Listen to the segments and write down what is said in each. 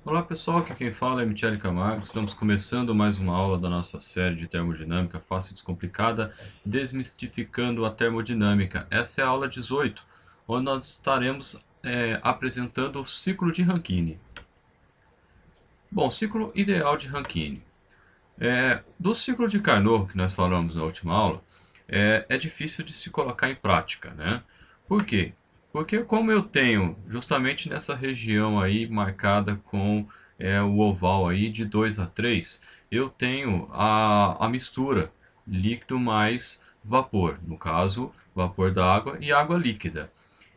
Olá pessoal, aqui quem fala é Michele Camargo. Estamos começando mais uma aula da nossa série de termodinâmica fácil e descomplicada, desmistificando a termodinâmica. Essa é a aula 18, onde nós estaremos apresentando o ciclo de Rankine. Bom, ciclo ideal de Rankine. Do ciclo de Carnot, que nós falamos na última aula, é difícil de se colocar em prática, né? Por quê? Porque como eu tenho justamente nessa região aí marcada com o oval aí de 2 a 3, eu tenho a mistura líquido mais vapor, no caso, vapor da água e água líquida.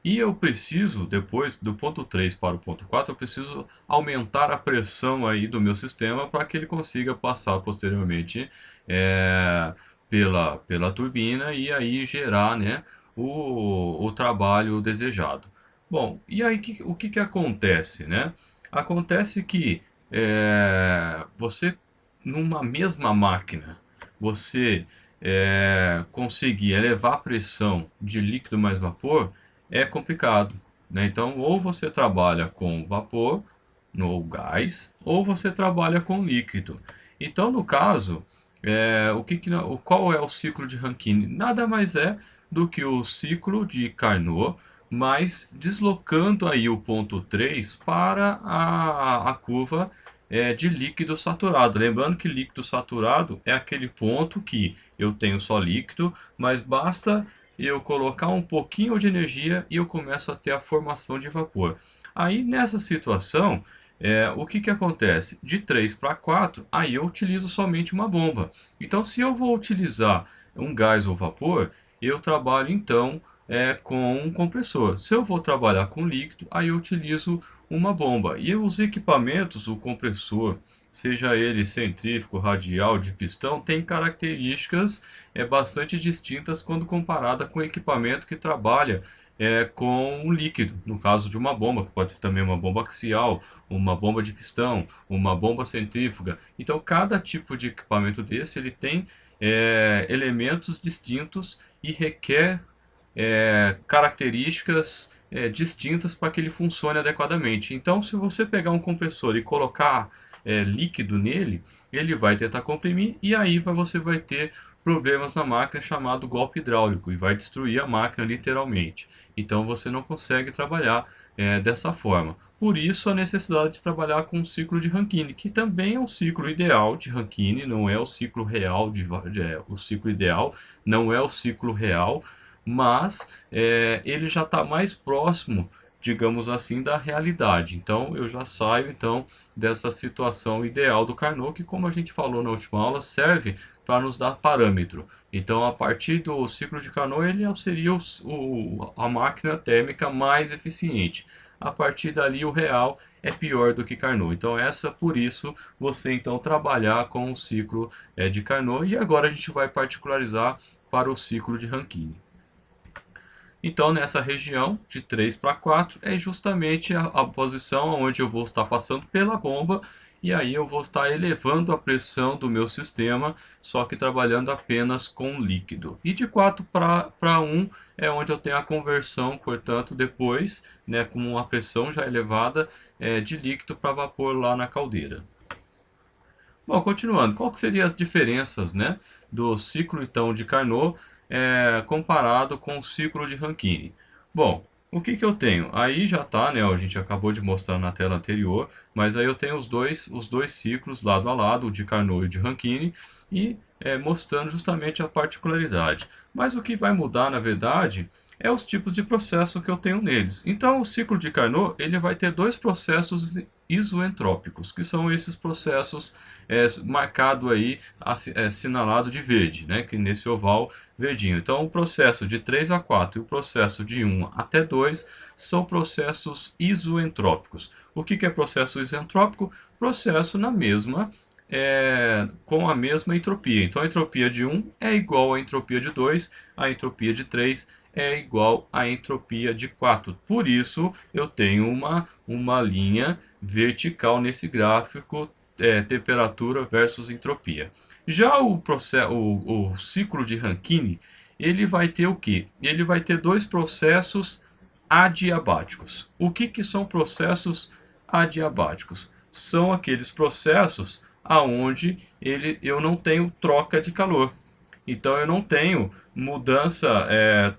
E eu preciso, depois do ponto 3 para o ponto 4, eu preciso aumentar a pressão aí do meu sistema para que ele consiga passar posteriormente é, pela turbina e aí gerar, né, o trabalho desejado. Bom, e aí o que acontece, né? Acontece que você, numa mesma máquina, você conseguir elevar a pressão de líquido mais vapor é complicado, né? Então, ou você trabalha com vapor no gás, ou você trabalha com líquido. Então, no caso, qual é o ciclo de Rankine? Nada mais é do que o ciclo de Carnot, mas deslocando aí o ponto 3 para a curva de líquido saturado. Lembrando que líquido saturado é aquele ponto que eu tenho só líquido, mas basta eu colocar um pouquinho de energia e eu começo a ter a formação de vapor. Aí nessa situação, o que acontece? De 3 para 4, aí eu utilizo somente uma bomba. Então, se eu vou utilizar um gás ou vapor, eu trabalho então com um compressor. Se eu vou trabalhar com líquido, aí eu utilizo uma bomba. E os equipamentos, o compressor, seja ele centrífugo, radial, de pistão, tem características bastante distintas quando comparada com o equipamento que trabalha com um líquido, no caso de uma bomba, que pode ser também uma bomba axial, uma bomba de pistão, uma bomba centrífuga. Então, cada tipo de equipamento desse ele tem elementos distintos e requer características distintas para que ele funcione adequadamente. Então, se você pegar um compressor e colocar líquido nele, ele vai tentar comprimir e aí você vai ter problemas na máquina chamado golpe hidráulico e vai destruir a máquina literalmente. Então você não consegue trabalhar dessa forma. Por isso a necessidade de trabalhar com o ciclo de Rankine, que também é um ciclo ideal de Rankine, não é o ciclo real o ciclo ideal, não é o ciclo real, mas ele já está mais próximo, digamos assim, da realidade. Então eu já saio então dessa situação ideal do Carnot, que como a gente falou na última aula, serve para nos dar parâmetro. Então a partir do ciclo de Carnot ele seria a máquina térmica mais eficiente. A partir dali o real é pior do que Carnot. Então por isso você então trabalhar com o ciclo de Carnot e agora a gente vai particularizar para o ciclo de Rankine. Então, nessa região de 3 para 4 é justamente a posição onde eu vou estar passando pela bomba e aí eu vou estar elevando a pressão do meu sistema, só que trabalhando apenas com líquido. E de 4 para 1 é onde eu tenho a conversão, portanto, depois, né, com uma pressão já elevada, de líquido para vapor lá na caldeira. Bom, continuando, qual que seriam as diferenças, né, do ciclo então de Carnot comparado com o ciclo de Rankine? Bom, o que eu tenho? Aí já está, né, a gente acabou de mostrar na tela anterior, mas aí eu tenho os dois ciclos lado a lado, o de Carnot e o de Rankine, e mostrando justamente a particularidade. Mas o que vai mudar, na verdade, é os tipos de processo que eu tenho neles. Então, o ciclo de Carnot ele vai ter dois processos isoentrópicos, que são esses processos marcado aí, assinalado de verde, né, que nesse oval verdinho. Então, o processo de 3 a 4 e o processo de 1 até 2 são processos isoentrópicos. O que é processo isentrópico? Processo com a mesma entropia. Então, a entropia de 1 é igual à entropia de 2, a entropia de 3 é igual à entropia de 4. Por isso, eu tenho uma linha vertical nesse gráfico, temperatura versus entropia. Já o ciclo de Rankine, ele vai ter o quê? Ele vai ter dois processos adiabáticos. O que são processos adiabáticos? são aqueles processos aonde eu não tenho troca de calor. Então eu não tenho mudança,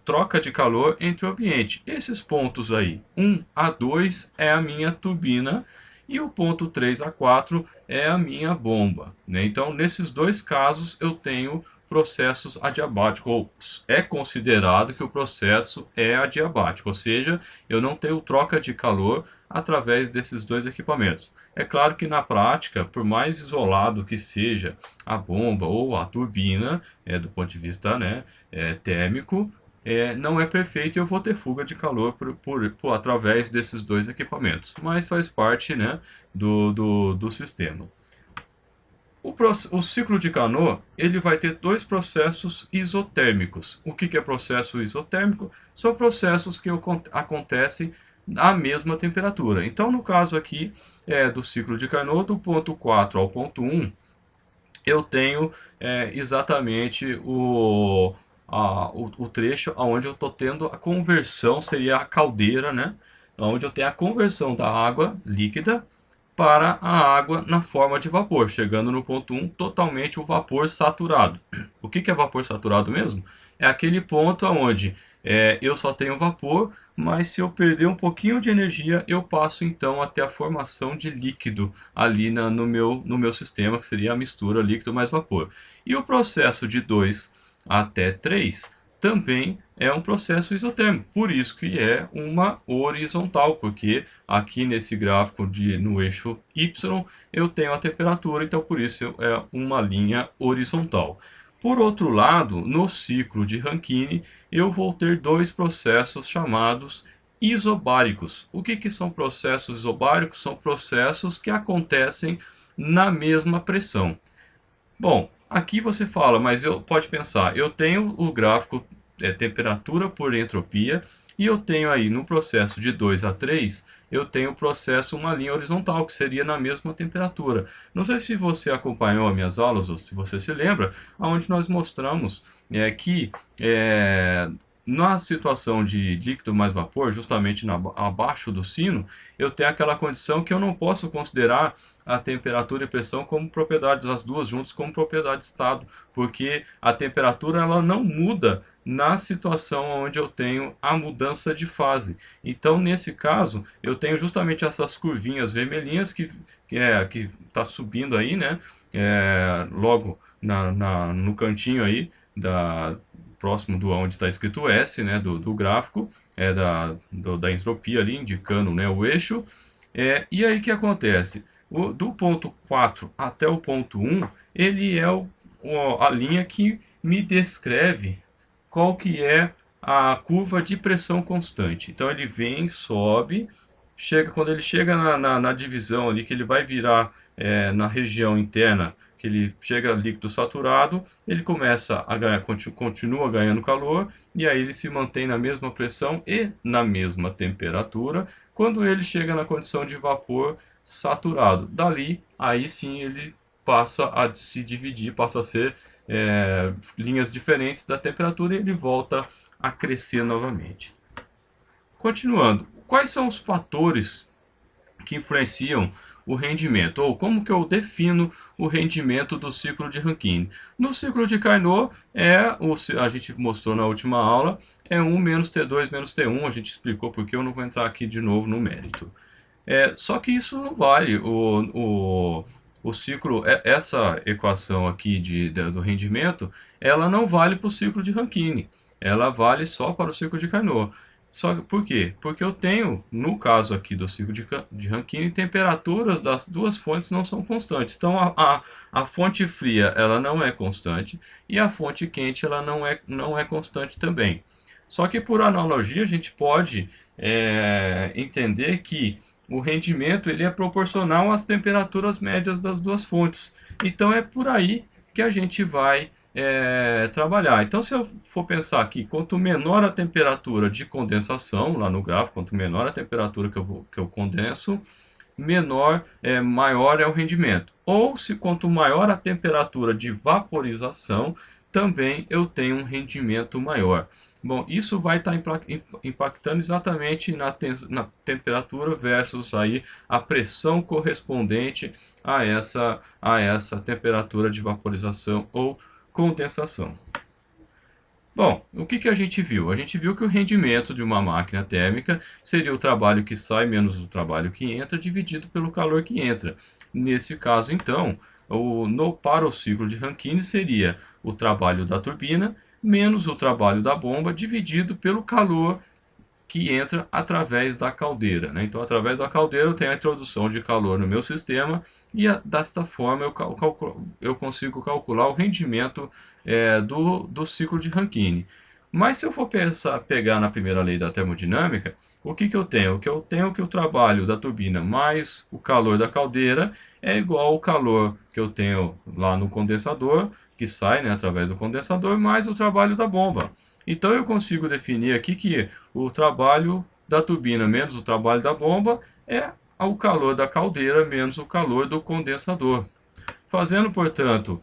troca de calor entre o ambiente. Esses pontos aí, 1 a 2 é a minha turbina e o ponto 3 a 4 é a minha bomba, né? Então nesses dois casos eu tenho processos adiabáticos, ou é considerado que o processo é adiabático, ou seja, eu não tenho troca de calor através desses dois equipamentos. É claro que na prática, por mais isolado que seja a bomba ou a turbina, do ponto de vista, né, térmico, não é perfeito e eu vou ter fuga de calor através desses dois equipamentos, mas faz parte, né, do sistema. O ciclo de Carnot ele vai ter dois processos isotérmicos. O que é processo isotérmico? São processos que acontecem à mesma temperatura. Então, no caso aqui do ciclo de Carnot, do ponto 4 ao ponto 1, eu tenho exatamente o trecho onde eu estou tendo a conversão, seria a caldeira, né? Onde eu tenho a conversão da água líquida para a água na forma de vapor, chegando no ponto 1, totalmente o vapor saturado. O que é vapor saturado mesmo? É aquele ponto onde eu só tenho vapor, mas se eu perder um pouquinho de energia, eu passo então até a formação de líquido ali no meu sistema, que seria a mistura líquido mais vapor. E o processo de 2 até 3 também é um processo isotérmico, por isso que é uma horizontal, porque aqui nesse gráfico no eixo Y eu tenho a temperatura, então por isso é uma linha horizontal. Por outro lado, no ciclo de Rankine, eu vou ter dois processos chamados isobáricos. O que são processos isobáricos? São processos que acontecem na mesma pressão. Bom, aqui você fala, mas pode pensar, eu tenho o gráfico temperatura por entropia e eu tenho aí no processo de 2 a 3, eu tenho o processo uma linha horizontal, que seria na mesma temperatura. Não sei se você acompanhou as minhas aulas ou se você se lembra, onde nós mostramos que na situação de líquido mais vapor, justamente abaixo do sino, eu tenho aquela condição que eu não posso considerar a temperatura e pressão como propriedades, as duas juntas como propriedade de estado, porque a temperatura ela não muda na situação onde eu tenho a mudança de fase. Então, nesse caso, eu tenho justamente essas curvinhas vermelhinhas que está subindo aí, né? Logo no cantinho aí próximo do onde está escrito S, né, do gráfico, da entropia ali, indicando, né, o eixo. E aí o que acontece? Do ponto 4 até o ponto 1, ele é a linha que me descreve qual que é a curva de pressão constante. Então ele vem, sobe, quando ele chega na divisão ali, que ele vai virar na região interna, que ele chega líquido saturado, ele começa a ganhar, continua ganhando calor, e aí ele se mantém na mesma pressão e na mesma temperatura, quando ele chega na condição de vapor saturado. Dali, aí sim ele passa a se dividir, passa a ser linhas diferentes da temperatura e ele volta a crescer novamente. Continuando, quais são os fatores que influenciam o rendimento, ou como que eu defino o rendimento do ciclo de Rankine? No ciclo de Carnot, a gente mostrou na última aula, é 1 menos T2 menos T1, a gente explicou porque eu não vou entrar aqui de novo no mérito. Só que isso não vale, o ciclo, essa equação aqui do rendimento, ela não vale para o ciclo de Rankine, ela vale só para o ciclo de Carnot. Por quê? Porque eu tenho, no caso aqui do ciclo de Rankine, temperaturas das duas fontes não são constantes. Então a fonte fria ela não é constante e a fonte quente ela não é constante também. Só que por analogia a gente pode entender que o rendimento ele é proporcional às temperaturas médias das duas fontes. Então é por aí que a gente vai trabalhar. Então, se eu for pensar aqui, quanto menor a temperatura de condensação, lá no gráfico, quanto menor a temperatura que eu condenso, maior é o rendimento. Ou se quanto maior a temperatura de vaporização, também eu tenho um rendimento maior. Bom, isso vai estar impactando exatamente na temperatura versus aí a pressão correspondente a essa temperatura de vaporização ou condensação. Bom, o que a gente viu? A gente viu que o rendimento de uma máquina térmica seria o trabalho que sai menos o trabalho que entra, dividido pelo calor que entra. Nesse caso, então, para o ciclo de Rankine seria o trabalho da turbina menos o trabalho da bomba, dividido pelo calor que entra através da caldeira, né? Então, através da caldeira eu tenho a introdução de calor no meu sistema e desta forma eu consigo calcular o rendimento do ciclo de Rankine. Mas se eu for pegar na primeira lei da termodinâmica, o que eu tenho? O que eu tenho é que o trabalho da turbina mais o calor da caldeira é igual ao calor que eu tenho lá no condensador, que sai, né, através do condensador, mais o trabalho da bomba. Então eu consigo definir aqui que o trabalho da turbina menos o trabalho da bomba é o calor da caldeira menos o calor do condensador. Fazendo, portanto,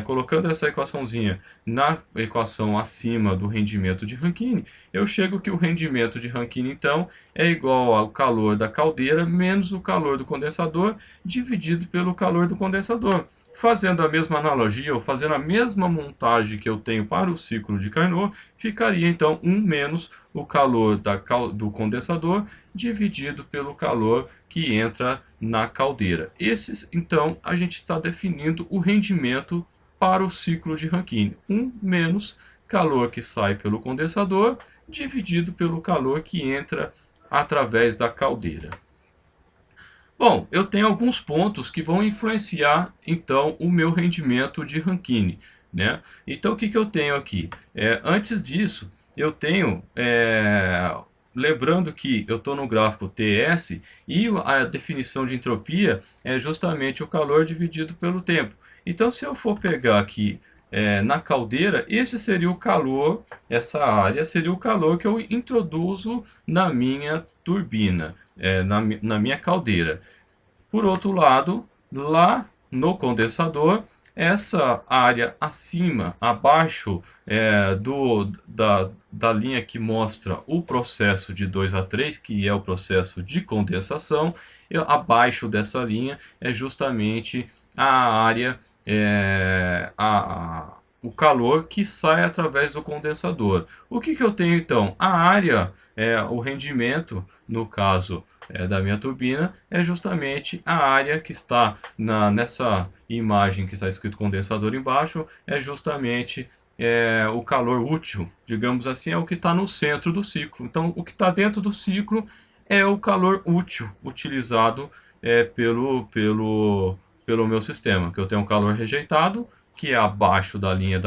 colocando essa equaçãozinha na equação acima do rendimento de Rankine, eu chego que o rendimento de Rankine, então, é igual ao calor da caldeira menos o calor do condensador, dividido pelo calor do condensador. Fazendo a mesma analogia, ou fazendo a mesma montagem que eu tenho para o ciclo de Carnot, ficaria, então, 1 menos o calor do condensador, dividido pelo calor que entra na caldeira. Esses, então, a gente está definindo o rendimento para o ciclo de Rankine. 1 menos calor que sai pelo condensador, dividido pelo calor que entra através da caldeira. Bom, eu tenho alguns pontos que vão influenciar, então, o meu rendimento de Rankine, né? Então, o que eu tenho aqui? Antes disso, eu tenho, lembrando que eu estou no gráfico TS e a definição de entropia é justamente o calor dividido pelo tempo. Então, se eu for pegar aqui na caldeira, esse seria o calor, essa área seria o calor que eu introduzo na minha turbina, na minha caldeira. Por outro lado, lá no condensador, essa área acima, abaixo da linha que mostra o processo de 2 a 3, que é o processo de condensação, abaixo dessa linha é justamente a área, o calor que sai através do condensador. O que eu tenho então? A área, o rendimento, no caso da minha turbina, é justamente a área que está nessa imagem que está escrito condensador embaixo, é justamente o calor útil, digamos assim, é o que está no centro do ciclo. Então, o que está dentro do ciclo é o calor útil utilizado pelo meu sistema, que eu tenho um calor rejeitado, que é abaixo da linha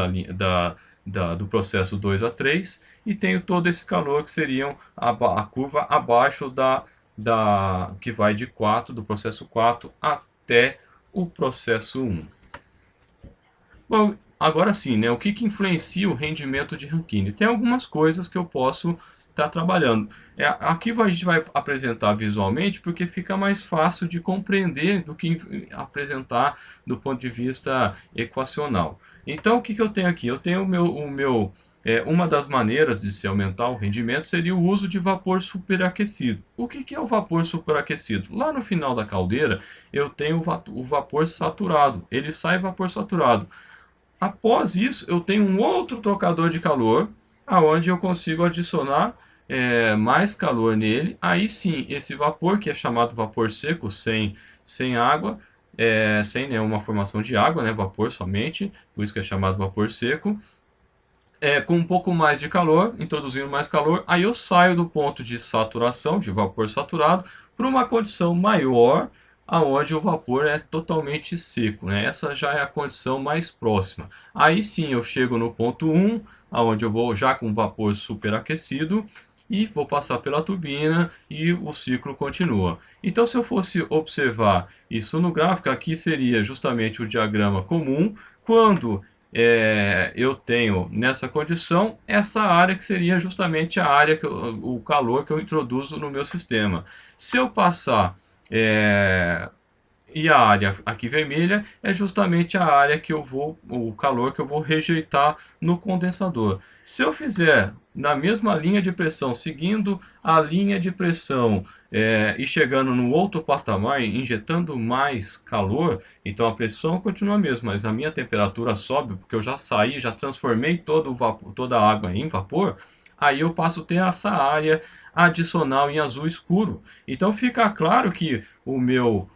do processo 2 a 3, e tenho todo esse calor que seriam a curva abaixo que vai de 4, do processo 4 até o processo 1. Bom, agora sim, né? O que influencia o rendimento de Rankine? Tem algumas coisas que eu posso estar trabalhando. Aqui a gente vai apresentar visualmente porque fica mais fácil de compreender do que apresentar do ponto de vista equacional. Então, o que eu tenho aqui? Eu tenho uma das maneiras de se aumentar o rendimento seria o uso de vapor superaquecido. O que é o vapor superaquecido? Lá no final da caldeira, eu tenho o vapor saturado. Ele sai vapor saturado. Após isso, eu tenho um outro trocador de calor, aonde eu consigo adicionar mais calor nele. Aí sim, esse vapor, que é chamado vapor seco, sem água, sem nenhuma formação de água, né, vapor somente, por isso que é chamado vapor seco, com um pouco mais de calor, introduzindo mais calor, aí eu saio do ponto de saturação, de vapor saturado, para uma condição maior, aonde o vapor é totalmente seco, né? Essa já é a condição mais próxima. Aí sim eu chego no ponto 1, aonde eu vou já com vapor superaquecido, e vou passar pela turbina e o ciclo continua. Então, se eu fosse observar isso no gráfico, aqui seria justamente o diagrama comum, quando eu tenho nessa condição essa área que seria justamente a área, o calor que eu introduzo no meu sistema. Se eu passar E a área aqui vermelha é justamente a área que eu vou, o calor que eu vou rejeitar no condensador. Se eu fizer na mesma linha de pressão, seguindo a linha de pressão e chegando no outro patamar, injetando mais calor, então a pressão continua a mesma, mas a minha temperatura sobe, porque eu já saí, já transformei todo o vapor, toda a água em vapor, aí eu passo a ter essa área adicional em azul escuro. Então fica claro que o meu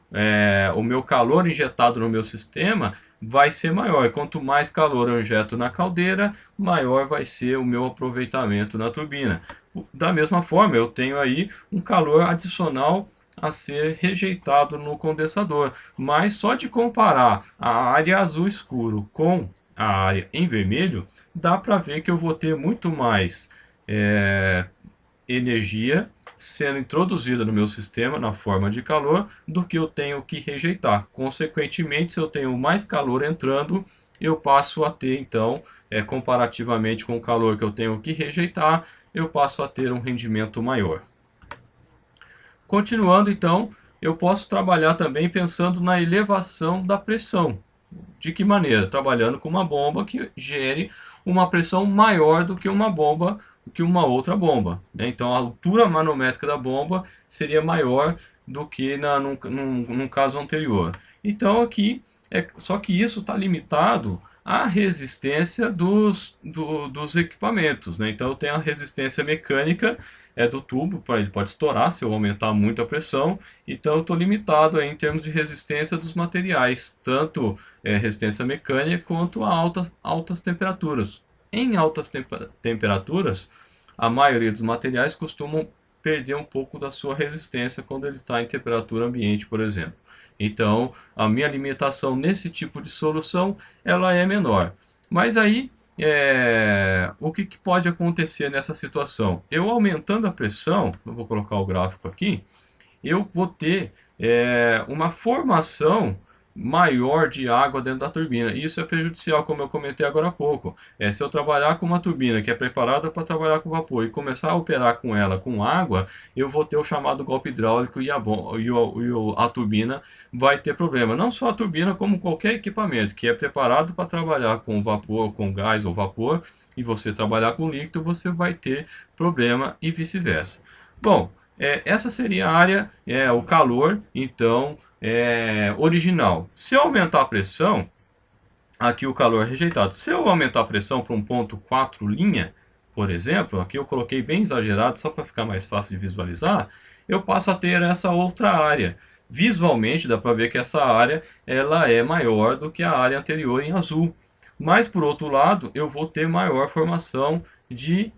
calor injetado no meu sistema vai ser maior. Quanto mais calor eu injeto na caldeira, maior vai ser o meu aproveitamento na turbina. Da mesma forma, eu tenho aí um calor adicional a ser rejeitado no condensador. Mas só de comparar a área azul escuro com a área em vermelho, dá para ver que eu vou ter muito mais é, energia sendo introduzida no meu sistema na forma de calor do que eu tenho que rejeitar. Consequentemente, se eu tenho mais calor entrando, eu passo a ter então, comparativamente com o calor que eu tenho que rejeitar, eu passo a ter um rendimento maior. Continuando então, eu posso trabalhar também pensando na elevação da pressão. De que maneira? Trabalhando com uma bomba que gere uma pressão maior do que uma bomba, que uma outra bomba, né? Então a altura manométrica da bomba seria maior do que num caso anterior. Então aqui, só que isso está limitado à resistência dos equipamentos, né? Então eu tenho a resistência mecânica do tubo, ele pode estourar se eu aumentar muito a pressão, então eu estou limitado aí em termos de resistência dos materiais, tanto resistência mecânica quanto a altas temperaturas. Em altas temperaturas, a maioria dos materiais costumam perder um pouco da sua resistência quando ele está em temperatura ambiente, por exemplo. Então, a minha limitação nesse tipo de solução ela é menor. Mas aí, o que pode acontecer nessa situação? Eu aumentando a pressão, eu vou colocar o gráfico aqui, eu vou ter uma formação maior de água dentro da turbina. Isso é prejudicial, como eu comentei agora há pouco. Se eu trabalhar com uma turbina que é preparada para trabalhar com vapor e começar a operar com ela com água, eu vou ter o chamado golpe hidráulico a turbina vai ter problema. Não só a turbina, como qualquer equipamento que é preparado para trabalhar com vapor, com gás ou vapor, e você trabalhar com líquido, você vai ter problema e vice-versa. Bom, essa seria a área, o calor, então, original. Se eu aumentar a pressão, aqui o calor é rejeitado. Se eu aumentar a pressão para um ponto 4 linha, por exemplo, aqui eu coloquei bem exagerado só para ficar mais fácil de visualizar, eu passo a ter essa outra área. Visualmente dá para ver que essa área ela é maior do que a área anterior em azul. Mas por outro lado, eu vou ter maior formação de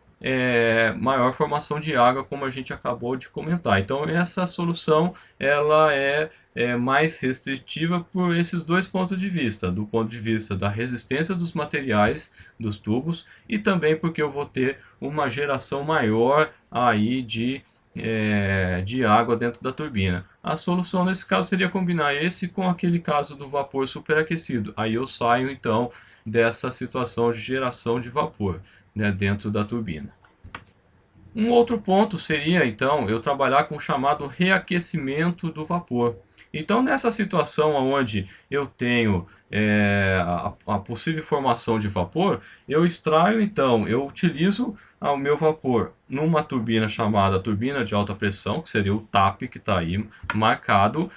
água, como a gente acabou de comentar. Então essa solução ela é mais restritiva por esses dois pontos de vista, do ponto de vista da resistência dos materiais dos tubos e também porque eu vou ter uma geração maior aí de água dentro da turbina. A solução nesse caso seria combinar esse com aquele caso do vapor superaquecido. Aí eu saio então dessa situação de geração de vapor, né, dentro da turbina. Um outro ponto seria, então, eu trabalhar com o chamado reaquecimento do vapor. Então, nessa situação onde eu tenho a possível formação de vapor, eu extraio, então, eu utilizo o meu vapor numa turbina chamada turbina de alta pressão, que seria o TAP, que está aí marcado.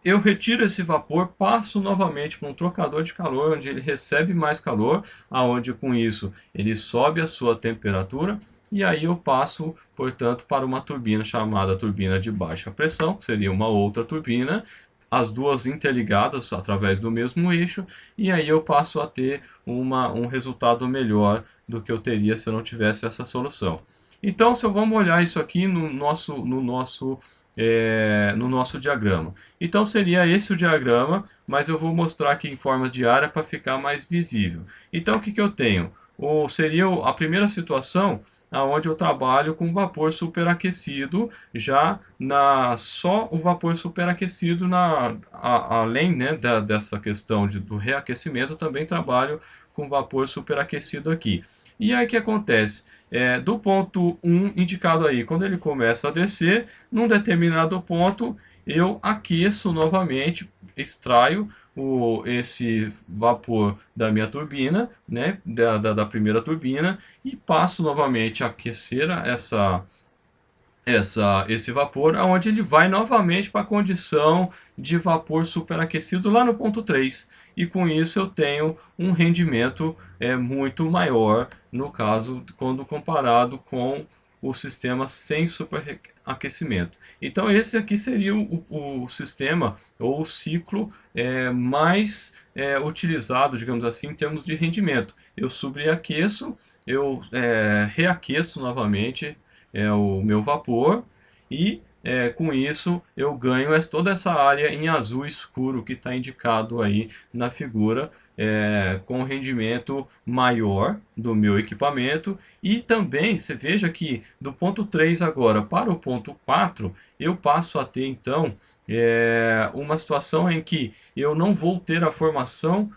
Eu retiro esse vapor, passo novamente para um trocador de calor, onde ele recebe mais calor, aonde com isso ele sobe a sua temperatura, e aí eu passo, portanto, para uma turbina chamada turbina de baixa pressão, que seria uma outra turbina, as duas interligadas através do mesmo eixo, e aí eu passo a ter um resultado melhor do que eu teria se eu não tivesse essa solução. Então, se vamos olhar isso aqui no nosso diagrama. Então seria esse o diagrama, mas eu vou mostrar aqui em forma de área para ficar mais visível. Então o que eu tenho? Seria a primeira situação onde eu trabalho com vapor superaquecido, só o vapor superaquecido, além, né, dessa questão do reaquecimento, eu também trabalho com vapor superaquecido aqui. E aí o que acontece? Do ponto 1 indicado aí, quando ele começa a descer, num determinado ponto, eu aqueço novamente, extraio esse vapor da minha turbina, né, da primeira turbina, e passo novamente a aquecer esse vapor, onde ele vai novamente para a condição de vapor superaquecido lá no ponto 3. E com isso eu tenho um rendimento muito maior, no caso, quando comparado com o sistema sem superaquecimento. Então esse aqui seria o sistema ou o ciclo mais utilizado, digamos assim, em termos de rendimento. Eu sobreaqueço, eu reaqueço novamente o meu vapor e com isso eu ganho toda essa área em azul escuro que está indicado aí na figura, com rendimento maior do meu equipamento. E também você veja que do ponto 3 agora para o ponto 4 eu passo a ter então uma situação em que eu não vou ter a formação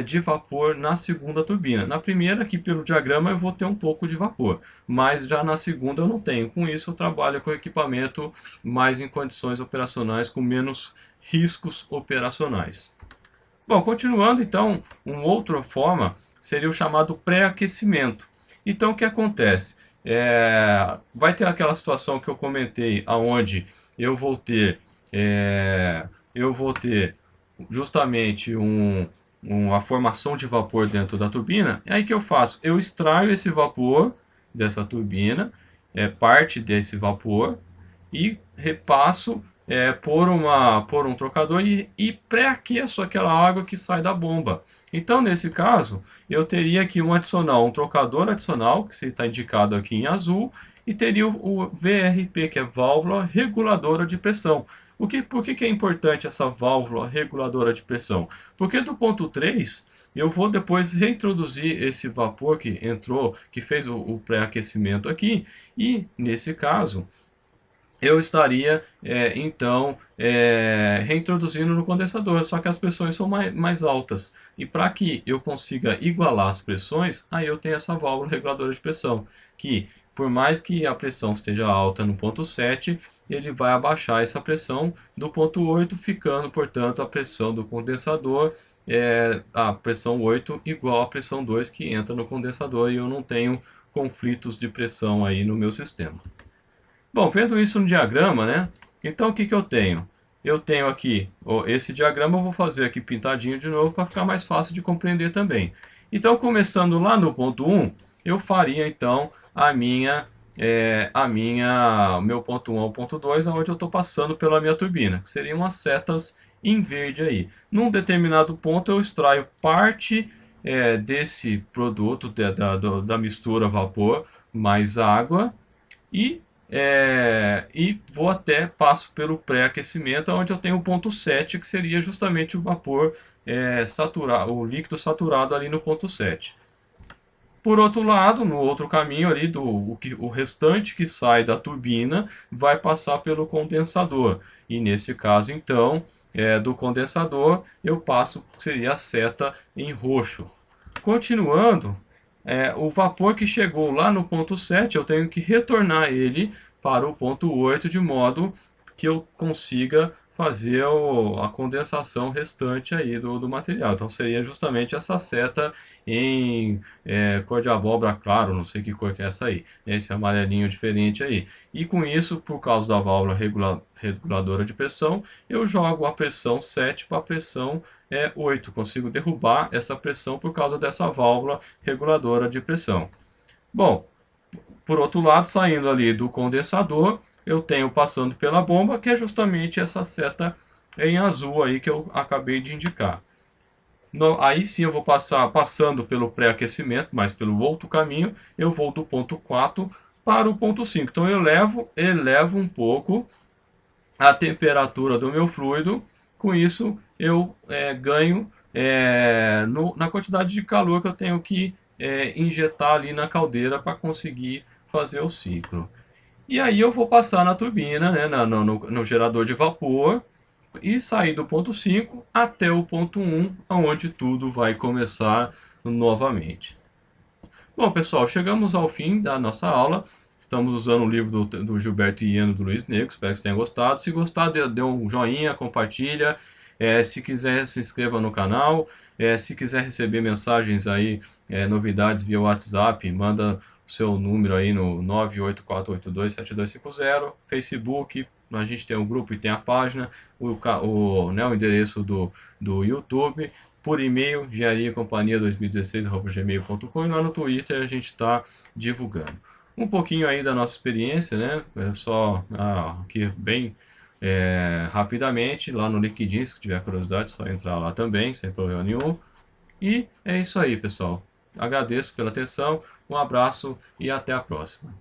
de vapor na segunda turbina. Na primeira, aqui pelo diagrama, eu vou ter um pouco de vapor, mas já na segunda eu não tenho. Com isso, eu trabalho com equipamento mais em condições operacionais, com menos riscos operacionais. Bom, continuando então, uma outra forma seria o chamado pré-aquecimento. Então, o que acontece? Vai ter aquela situação que eu comentei, aonde eu vou ter, eu vou ter justamente uma formação de vapor dentro da turbina. É aí que eu faço? Eu extraio esse vapor dessa turbina, parte desse vapor, e repasso por um trocador e pré-aqueço aquela água que sai da bomba. Então, nesse caso, eu teria aqui um trocador adicional, que está indicado aqui em azul, e teria o VRP, que é válvula reguladora de pressão. Por que é importante essa válvula reguladora de pressão? Porque do ponto 3, eu vou depois reintroduzir esse vapor que entrou, que fez o pré-aquecimento aqui, e nesse caso eu estaria então reintroduzindo no condensador, só que as pressões são mais altas. E para que eu consiga igualar as pressões, aí eu tenho essa válvula reguladora de pressão, que por mais que a pressão esteja alta no ponto 7, ele vai abaixar essa pressão do ponto 8, ficando, portanto, a pressão do condensador, a pressão 8 igual à pressão 2 que entra no condensador, e eu não tenho conflitos de pressão aí no meu sistema. Bom, vendo isso no diagrama, né? Então o que eu tenho? Eu tenho aqui, esse diagrama eu vou fazer aqui pintadinho de novo para ficar mais fácil de compreender também. Então, começando lá no ponto 1, eu faria então o meu ponto 1 ao ponto 2, onde eu estou passando pela minha turbina, que seriam as setas em verde aí. Num determinado ponto eu extraio parte desse produto, da mistura vapor mais água, e passo pelo pré-aquecimento, onde eu tenho o ponto 7, que seria justamente o vapor saturado, o líquido saturado ali no ponto 7. Por outro lado, no outro caminho ali, o restante que sai da turbina vai passar pelo condensador. E nesse caso, então, do condensador, eu passo, seria a seta em roxo. Continuando, o vapor que chegou lá no ponto 7, eu tenho que retornar ele para o ponto 8, de modo que eu consiga fazer a condensação restante aí do material. Então seria justamente essa seta em cor de abóbora claro, não sei que cor que é essa aí, esse amarelinho diferente aí. E com isso, por causa da válvula reguladora de pressão, eu jogo a pressão 7 para a pressão 8. Consigo derrubar essa pressão por causa dessa válvula reguladora de pressão. Bom, por outro lado, saindo ali do condensador, eu tenho passando pela bomba, que é justamente essa seta em azul aí que eu acabei de indicar. Aí sim eu vou passando pelo pré-aquecimento, mas pelo outro caminho, eu vou do ponto 4 para o ponto 5. Então eu elevo um pouco a temperatura do meu fluido. Com isso eu ganho na quantidade de calor que eu tenho que injetar ali na caldeira para conseguir fazer o ciclo. E aí eu vou passar na turbina, né, no gerador de vapor, e sair do ponto 5 até o ponto 1, onde tudo vai começar novamente. Bom, pessoal, chegamos ao fim da nossa aula. Estamos usando o livro do Gilberto Ieno, do Luiz Negro. Espero que você tenha gostado. Se gostar, dê um joinha, compartilha. Se quiser, se inscreva no canal. Se quiser receber mensagens aí, novidades via WhatsApp, manda o seu número aí no 984827250. Facebook, a gente tem um grupo e tem a página, o endereço do YouTube, por e-mail, engenhariacompanhia2016@gmail.com, e lá no Twitter a gente está divulgando um pouquinho aí da nossa experiência, né? Só aqui bem rapidamente, lá no LinkedIn, se tiver curiosidade, é só entrar lá também, sem problema nenhum. E é isso aí, pessoal. Agradeço pela atenção, um abraço e até a próxima.